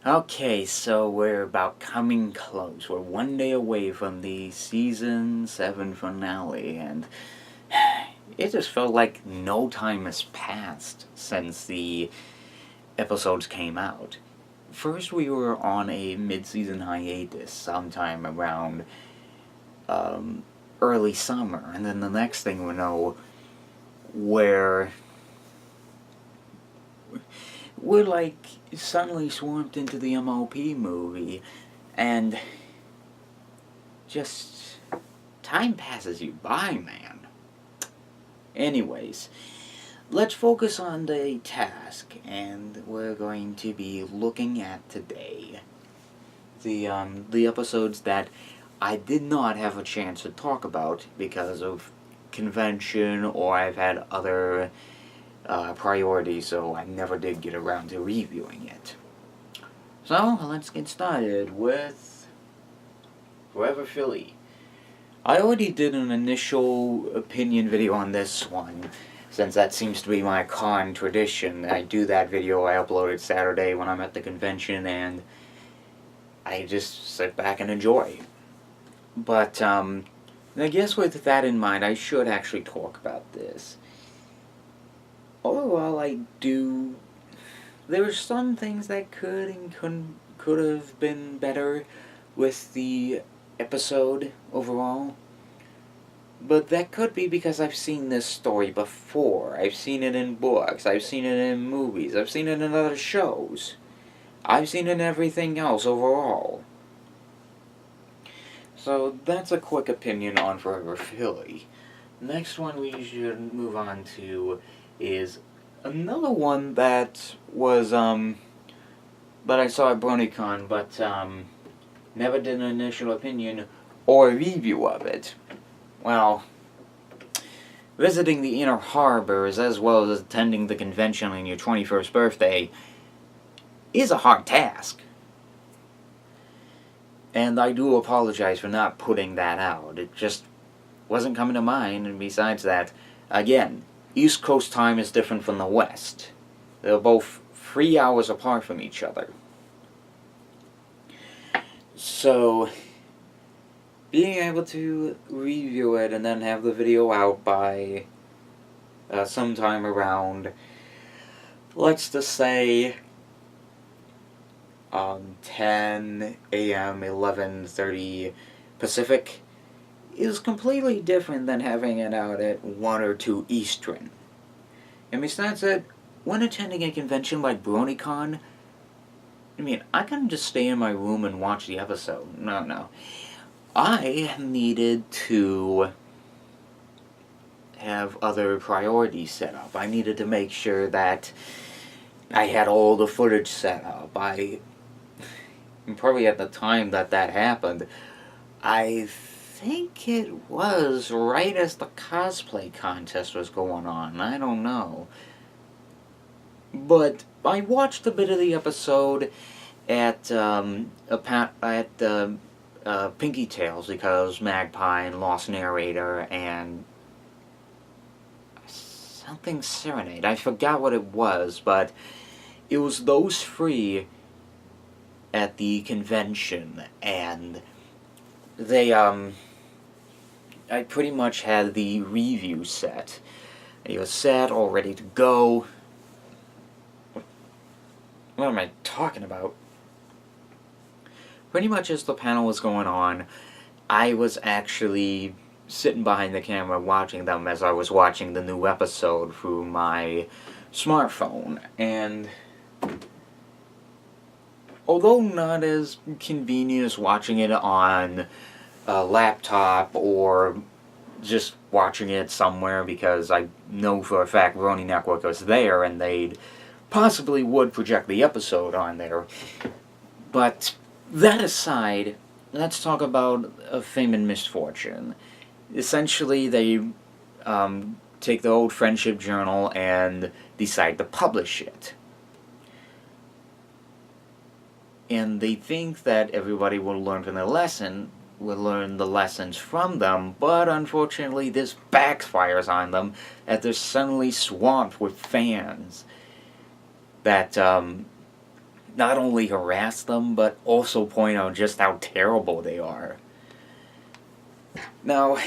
Okay, so we're about coming close. We're one day away from the season 7 finale, and it just felt like no time has passed since the episodes came out. First, we were on a mid season hiatus sometime around um, early summer, and then the next thing we know, we're we're like suddenly swamped into the MLP movie, and just time passes you by, man. Anyways, let's focus on the task, and we're going to be looking at today the episodes that I did not have a chance to talk about because of convention or I've had other priorities, so I never did get around to reviewing it. So let's get started with Forever Philly. I already did an initial opinion video on this one, since that seems to be my con tradition. I do that video, I upload it Saturday when I'm at the convention, and I just sit back and enjoy. But, I guess with that in mind, I should actually talk about this. Overall, there are some things that could have been better with the episode overall. But that could be because I've seen this story before. I've seen it in books, I've seen it in movies, I've seen it in other shows. I've seen it in everything else overall. So that's a quick opinion on Forever Philly. Next one we should move on to is another one that was, that I saw at BronyCon, but, never did an initial opinion or review of it. Well, visiting the Inner Harbors as well as attending the convention on your 21st birthday is a hard task. And I do apologize for not putting that out. It just wasn't coming to mind, and besides that, again, East Coast time is different from the West. They're both 3 hours apart from each other. So, being able to review it and then have the video out by sometime around, let's just say, 10 a.m., 11:30 Pacific, is completely different than having it out at 1 or 2 Eastern. And besides that, when attending a convention like BronyCon, I couldn't just stay in my room and watch the episode. No. I needed to have other priorities set up. I needed to make sure that I had all the footage set up. Probably at the time that happened, I think it was right as the cosplay contest was going on. I don't know. But I watched a bit of the episode at Pinky Tales because Magpie and Lost Narrator and something Serenade. I forgot what it was, but it was those three at the convention, and I pretty much had the review set. It was set, all ready to go. What am I talking about? Pretty much as the panel was going on, I was actually sitting behind the camera watching them as I was watching the new episode through my smartphone, and although not as convenient as watching it on a laptop or just watching it somewhere, because I know for a fact Roni Network was there and they possibly would project the episode on there. But that aside, let's talk about Fame and Misfortune. Essentially, they take the old friendship journal and decide to publish it. And they think that everybody will learn from their lesson, will learn the lessons from them, but unfortunately this backfires on them as they're suddenly swamped with fans that not only harass them, but also point out just how terrible they are. Now,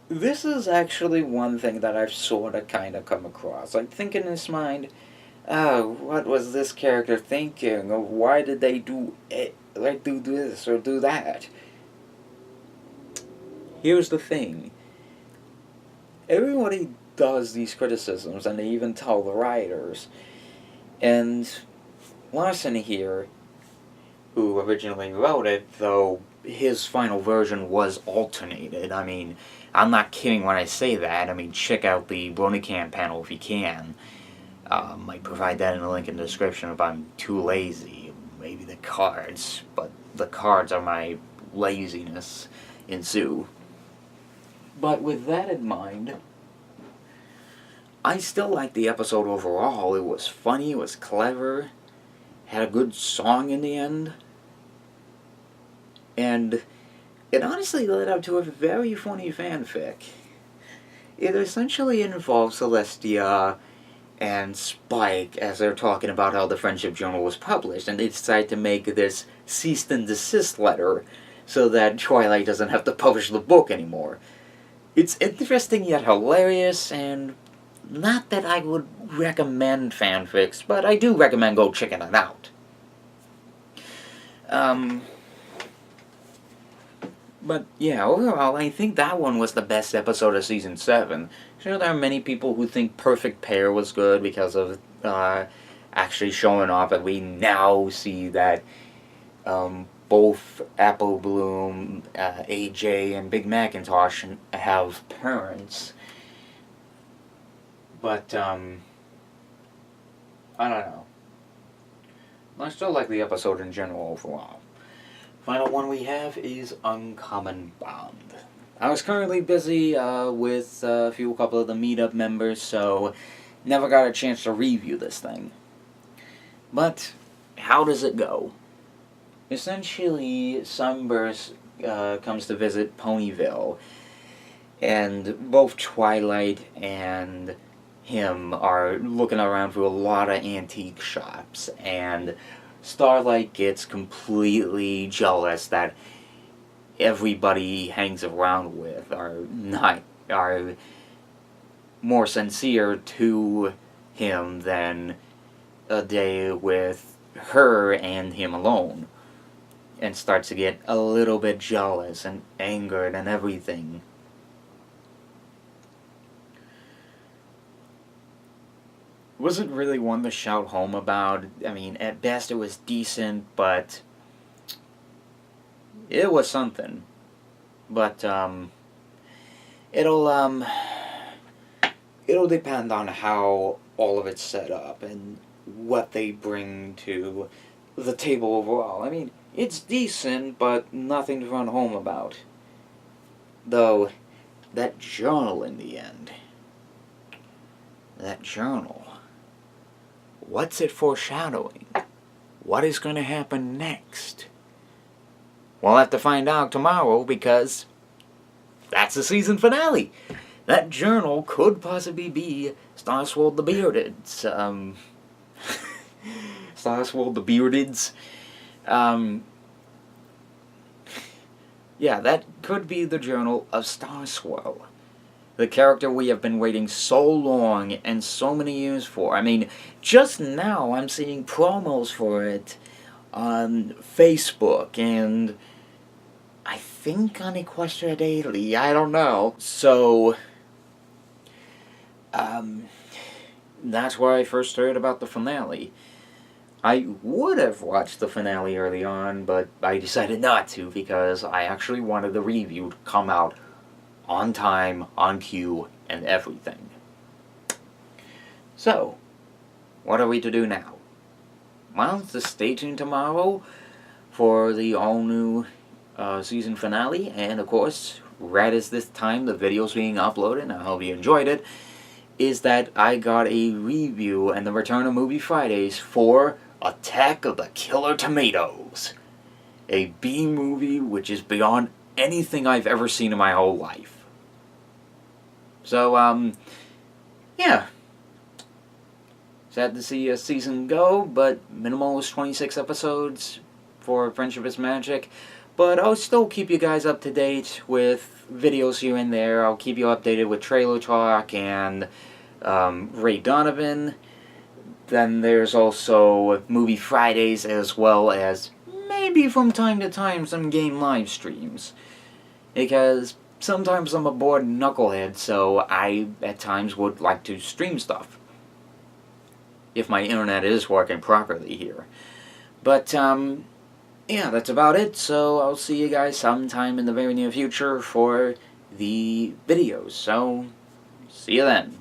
this is actually one thing that I've sort of kind of come across. I'm thinking in this mind, oh, what was this character thinking? Or why did they do it, like do this or do that? Here's the thing. Everybody does these criticisms, and they even tell the writers. And Larson here, who originally wrote it, though his final version was alternated. I mean, I'm not kidding when I say that. I mean, check out the Bronycam panel if you can. I provide that in the link in the description if I'm too lazy. Maybe the cards, but the cards are my laziness in Zoo. But with that in mind, I still liked the episode overall. It was funny, it was clever, had a good song in the end, and it honestly led up to a very funny fanfic. It essentially involves Celestia and Spike as they're talking about how the Friendship Journal was published, and they decide to make this cease and desist letter so that Twilight doesn't have to publish the book anymore. It's interesting yet hilarious, and not that I would recommend fanfics, but I do recommend go checking it out. But yeah, overall, I think that one was the best episode of Season 7. Sure, there are many people who think Perfect Pair was good because of actually showing off that we now see that both Apple Bloom, AJ, and Big Macintosh have parents. But, I don't know. I still like the episode in general overall. Final one we have is Uncommon Bond. I was currently busy with a couple of the meetup members, so never got a chance to review this thing. But, how does it go? Essentially, Sunburst comes to visit Ponyville, and both Twilight and him are looking around for a lot of antique shops, and Starlight gets completely jealous that everybody he hangs around with are more sincere to him than a day with her and him alone, and starts to get a little bit jealous and angered and everything. Wasn't really one to shout home about. I mean, at best it was decent, but it was something. But it'll depend on how all of it's set up and what they bring to the table overall. I mean, it's decent, but nothing to run home about. Though, that journal in the end. That journal. What's it foreshadowing? What is going to happen next? We'll have to find out tomorrow because that's the season finale. That journal could possibly be Starswold the Bearded's. Starswold the Bearded's. Yeah, that could be the journal of Starswirl. The character we have been waiting so long and so many years for. I mean, just now I'm seeing promos for it on Facebook and I think on Equestria Daily. I don't know. So, that's where I first heard about the finale. I would have watched the finale early on, but I decided not to because I actually wanted the review to come out on time, on cue, and everything. So, what are we to do now? Well, just stay tuned tomorrow for the all-new season finale, and of course, right as this time the video's being uploaded, and I hope you enjoyed it, is that I got a review and the return of Movie Fridays for Attack of the Killer Tomatoes. A B-movie which is beyond anything I've ever seen in my whole life. So, yeah. Sad to see a season go, but minimal is 26 episodes for Friendship is Magic. But I'll still keep you guys up to date with videos here and there. I'll keep you updated with Trailer Talk and Ray Donovan. Then there's also Movie Fridays, as well as maybe from time to time some game live streams. Because sometimes I'm a bored knucklehead, so I at times would like to stream stuff. If my internet is working properly here. But, yeah, that's about it. So I'll see you guys sometime in the very near future for the videos. So, see you then.